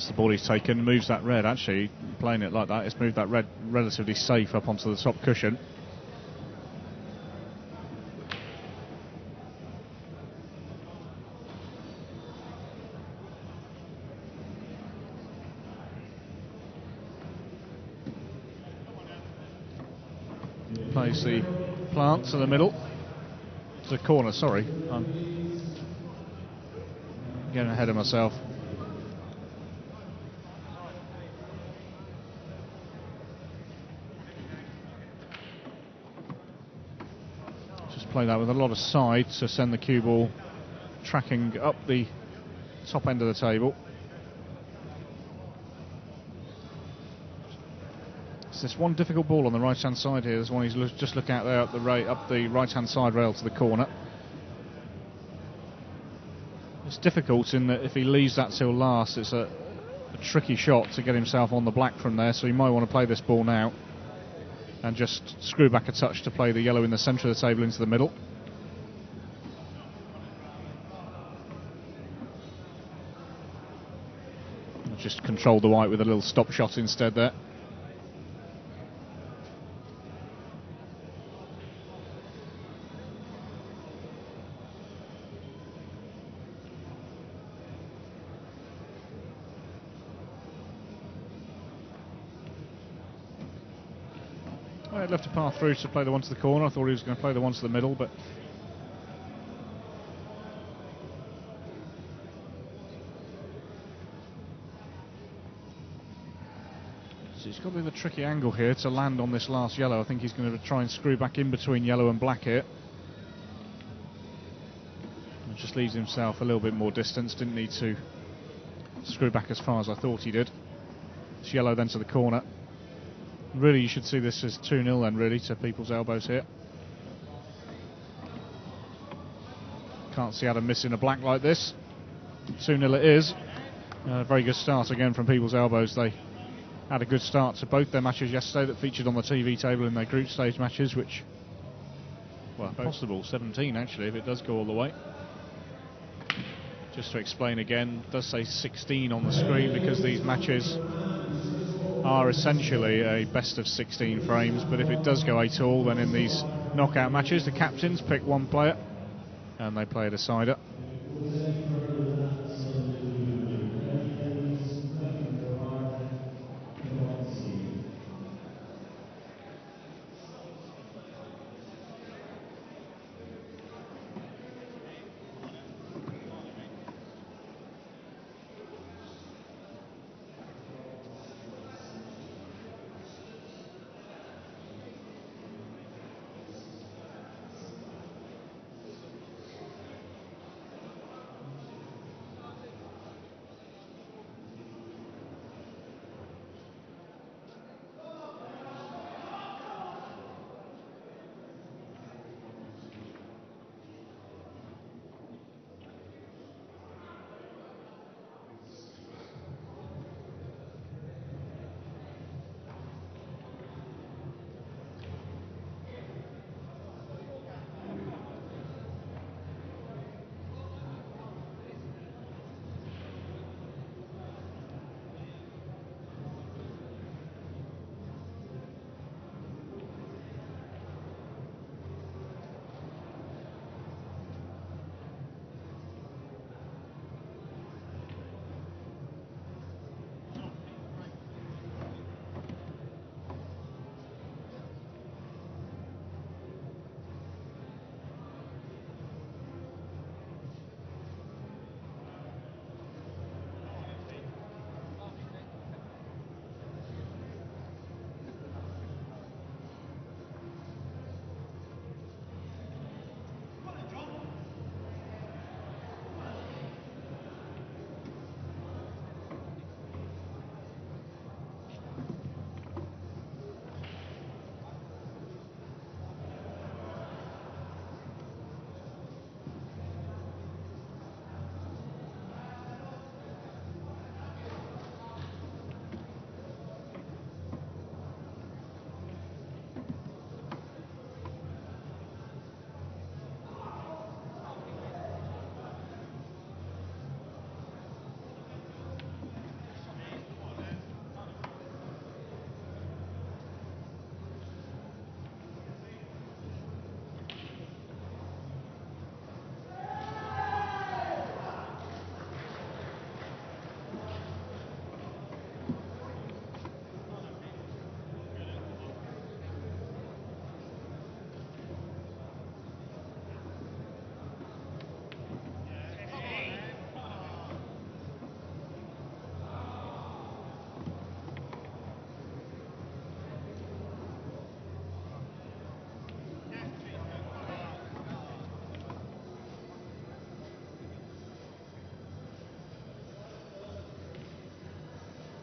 That's the ball he's taken, moves that red. Actually, playing it like that, it's moved that red relatively safe up onto the top cushion. Plays the plant to the middle. To the corner, sorry. I'm getting ahead of myself. play that with a lot of side to send the cue ball tracking up the top end of the table. So there's one difficult ball on the right hand side here. There's one he's just looking at there up the right hand side rail to the corner. It's difficult in that if he leaves that till last, it's a tricky shot to get himself on the black from there, so he might want to play this ball now and just screw back a touch to play the yellow in the centre of the table into the middle. Just control the white with a little stop shot instead there. Well, he'd left a path through to play the one to the corner. I thought he was going to play the one to the middle, but so he's got a bit of a tricky angle here to land on this last yellow. I think he's going to try and screw back in between yellow and black here. It just leaves himself a little bit more distance. Didn't need to screw back as far as I thought he did. It's yellow then to the corner. Really, you should see this as 2-0 then, really, to People's Elbows here. Can't see Adam missing a black like this. 2-0 it is. A very good start again from People's Elbows. They had a good start to both their matches yesterday that featured on the TV table in their group stage matches, which, well, possible 17 actually if it does go all the way. Just to explain again, it does say 16 on the screen because these matches are essentially a best of 16 frames, but if it does go 8-all, then in these knockout matches the captains pick one player and they play a decider.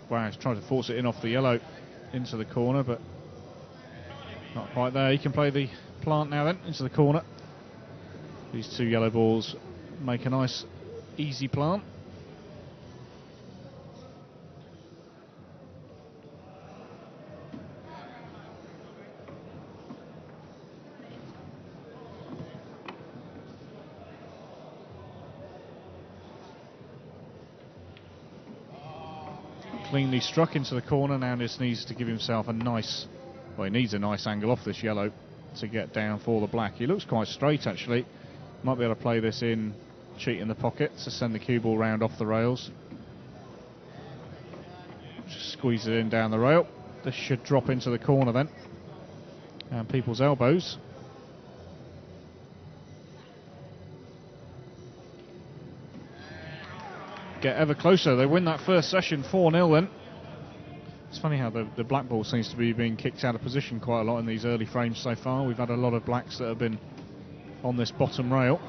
Wow, he's trying to force it in off the yellow into the corner, but not quite there. He can play the plant now then, into the corner. These two yellow balls make a nice, easy plant. Cleanly struck into the corner. Now just needs to give himself a nice, well, he needs a nice angle off this yellow to get down for the black. He looks quite straight actually. Might be able to play this in, cheat in the pocket to send the cue ball round off the rails. Just squeeze it in down the rail. This should drop into the corner then. And people's elbows. Get ever closer. They win that first session 4-0 then. It's funny how the black ball seems to be being kicked out of position quite a lot in these early frames so far. We've had a lot of blacks that have been on this bottom rail.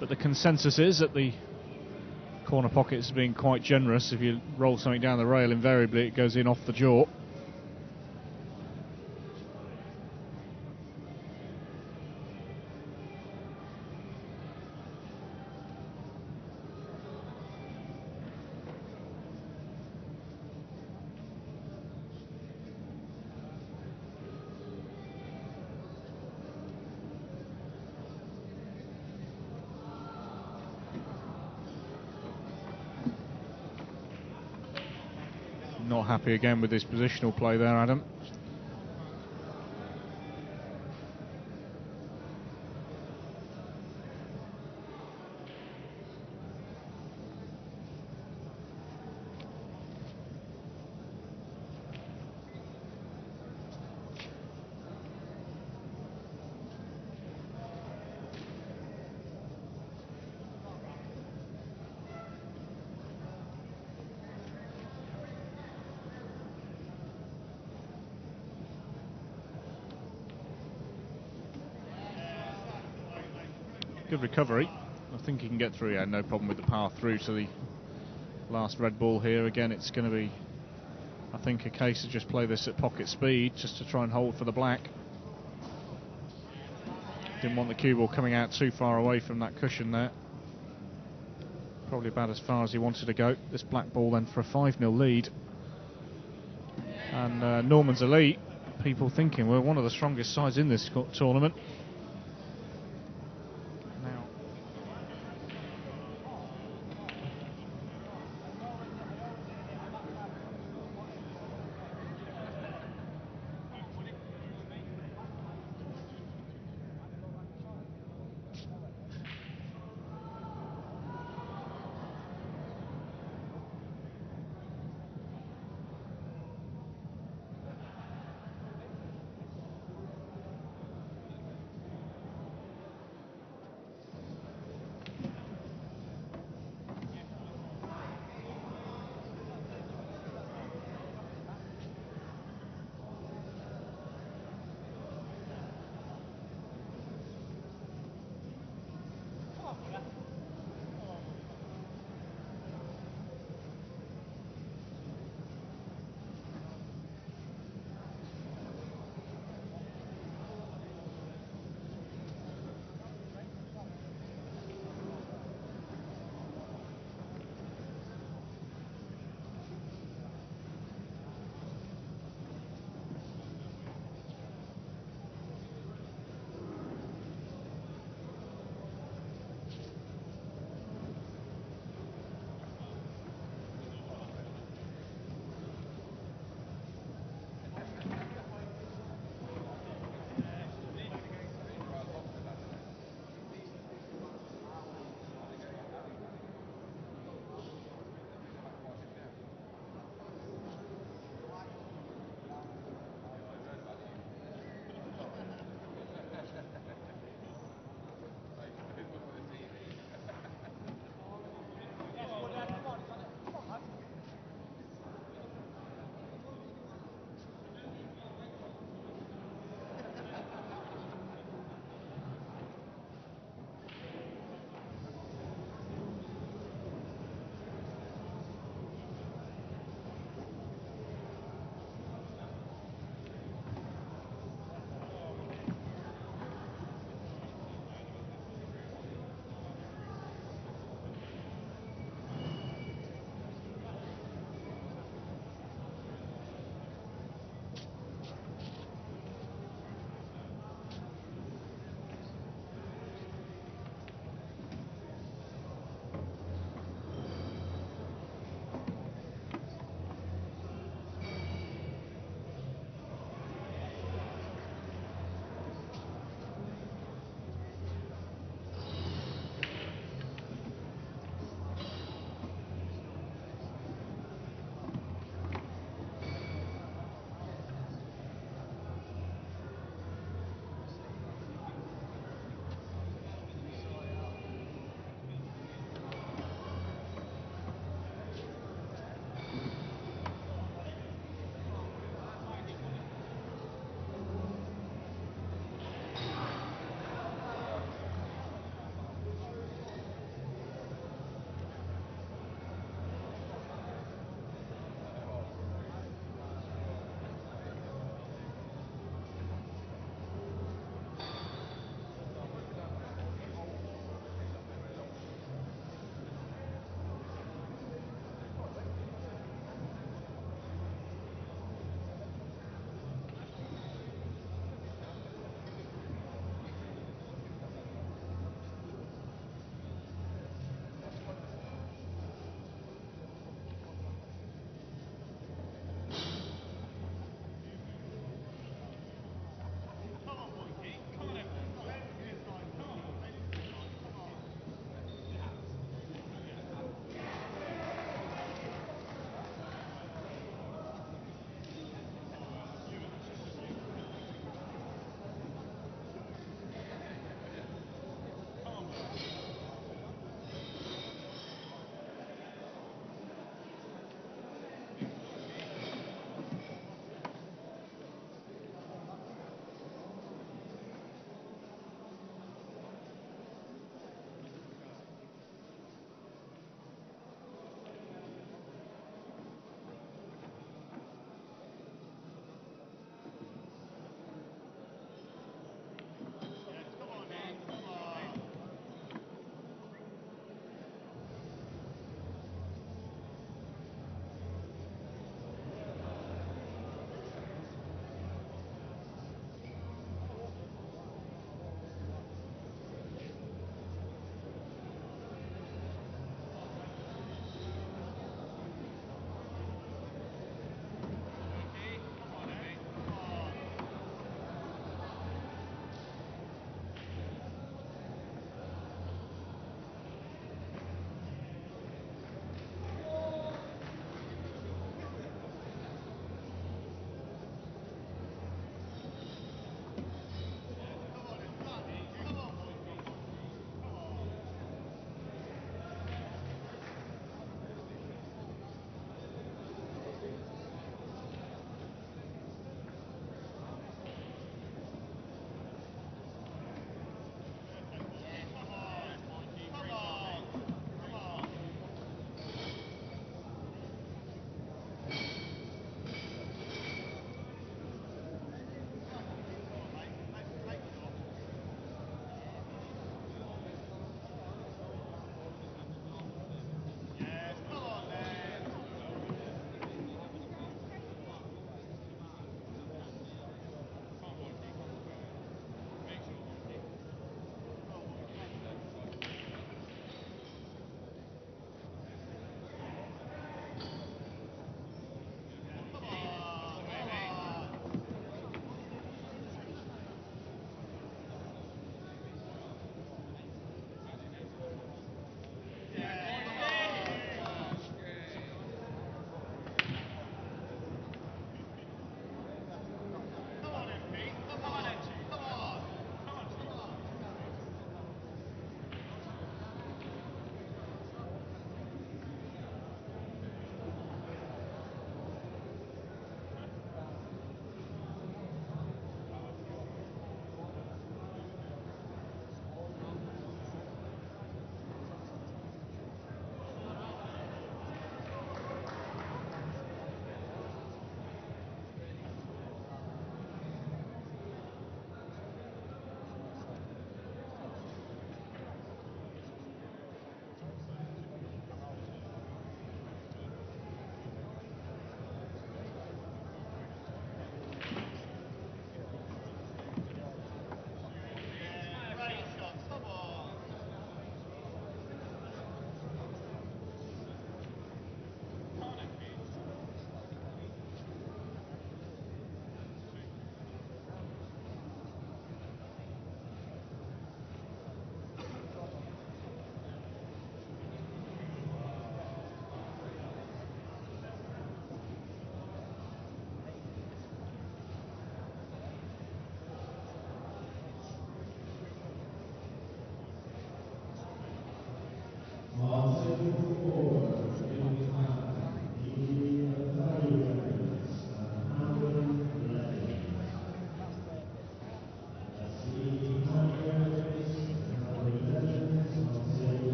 But the consensus is that the corner pockets are being quite generous. If you roll something down the rail, invariably it goes in off the jaw. Not happy again with this positional play there, Adam. Good recovery. I think he can get through. Yeah, no problem with the power through to the last red ball here. Again, it's going to be, I think, a case of just play this at pocket speed just to try and hold for the black. Didn't want the cue ball coming out too far away from that cushion there. Probably about as far as he wanted to go. This black ball then for a 5-0 lead. And Norman's Elite, people thinking we're one of the strongest sides in this tournament.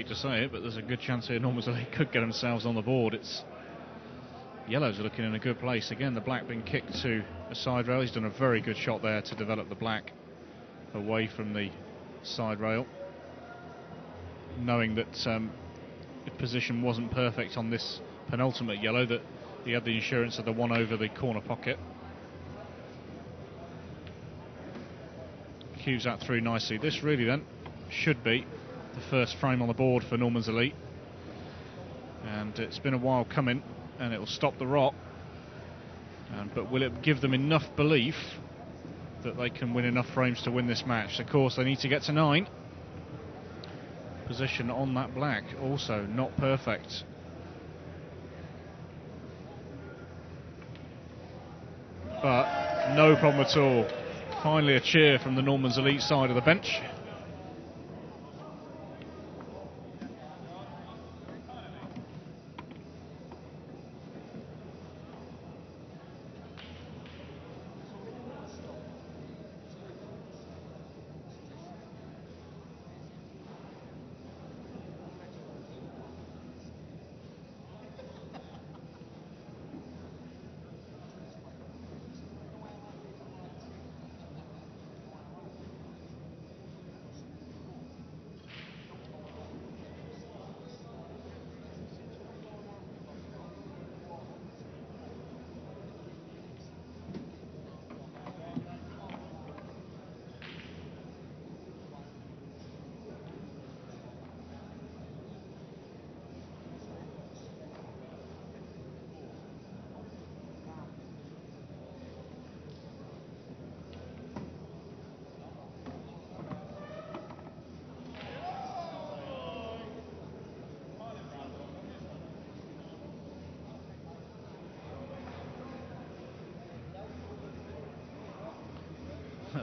hate to say it, but there's a good chance here Norman's Elite could get themselves on the board. Yellows are looking in a good place. Again, the black being kicked to a side rail. He's done a very good shot there to develop the black away from the side rail, knowing that the position wasn't perfect on this penultimate yellow, that he had the insurance of the one over the corner pocket. Cues that through nicely. This really then should be the first frame on the board for Norman's Elite, and it's been a while coming, and it will stop the rot. But will it give them enough belief that they can win enough frames to win this match? Of course, they need to get to 9. Position on that black also not perfect. But no problem at all. Finally a cheer from the Norman's Elite side of the bench.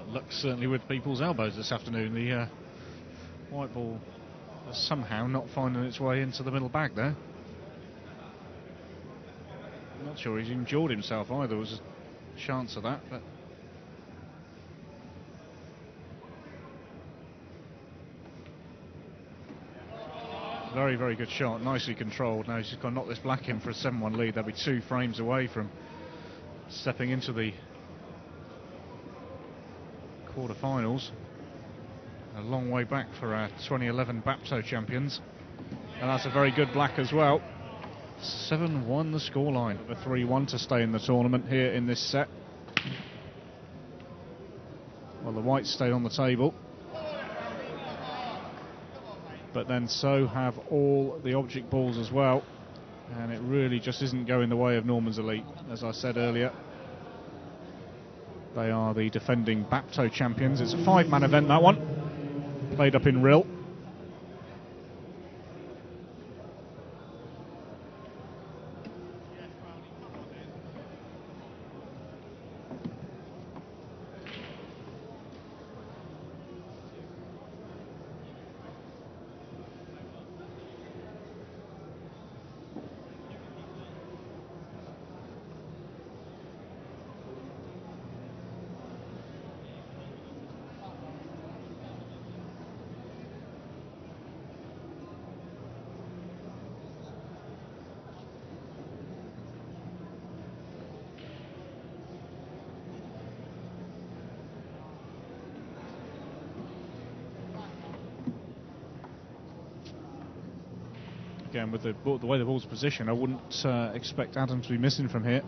Luck certainly with people's elbows this afternoon. The white ball is somehow not finding its way into the middle bag there. I'm not sure he's endured himself either. There was a chance of that, but very, very good shot, nicely controlled. Now he's just got to knock this black in for a 7-1 lead. They'll be 2 frames away from stepping into the quarter-finals. A long way back for our 2011 Bapto champions, and that's a very good black as well. 7-1 the scoreline. A 3-1 to stay in the tournament here in this set. Well, the whites stayed on the table, but then so have all the object balls as well, and it really just isn't going the way of Norman's Elite. As I said earlier, they are the defending Bapto champions. It's a 5-man event, that one, played up in Rhyl. Again, with the way the ball's positioned, I wouldn't expect Adam to be missing from here.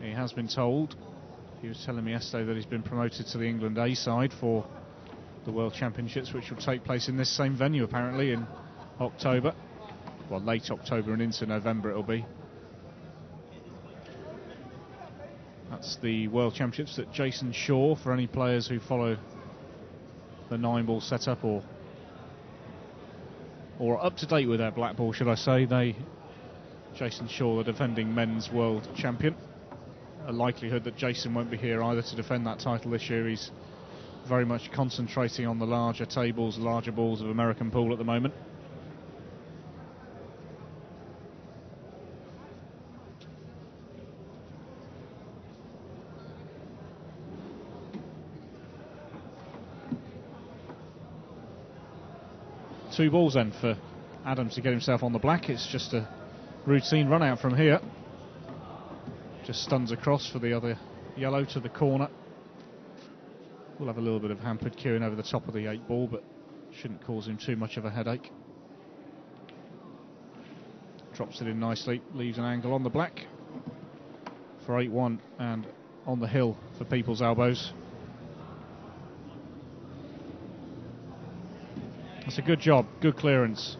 He has been told. He was telling me yesterday that he's been promoted to the England A side for the World Championships, which will take place in this same venue apparently in October. Well, late October and into November it'll be. That's the World Championships at Jason Shaw, for any players who follow the 9-ball setup or up to date with their black ball, should I say. Jason Shaw, the defending men's world champion. A likelihood that Jason won't be here either to defend that title this year. He's very much concentrating on the larger tables, larger balls of American pool at the moment. 2 balls then for Adams to get himself on the black. It's just a routine run out from here. Just stuns across for the other yellow to the corner. We'll have a little bit of hampered cueing over the top of the 8 ball, but shouldn't cause him too much of a headache. Drops it in nicely, leaves an angle on the black for 8-1 and on the hill for People's Elbows. That's a good job, good clearance.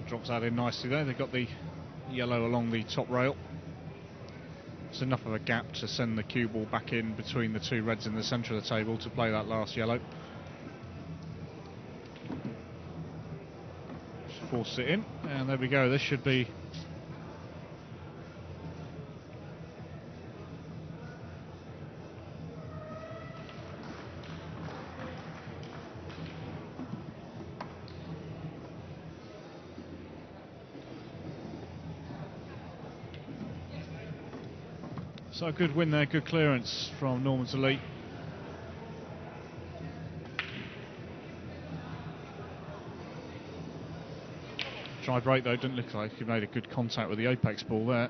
Drops that in nicely there. They've got the yellow along the top rail. It's enough of a gap to send the cue ball back in between the 2 reds in the centre of the table to play that last yellow. Just force it in, and there we go. This should be so a good win there, good clearance from Norman's Elite. Try break though, didn't look like he made a good contact with the apex ball there.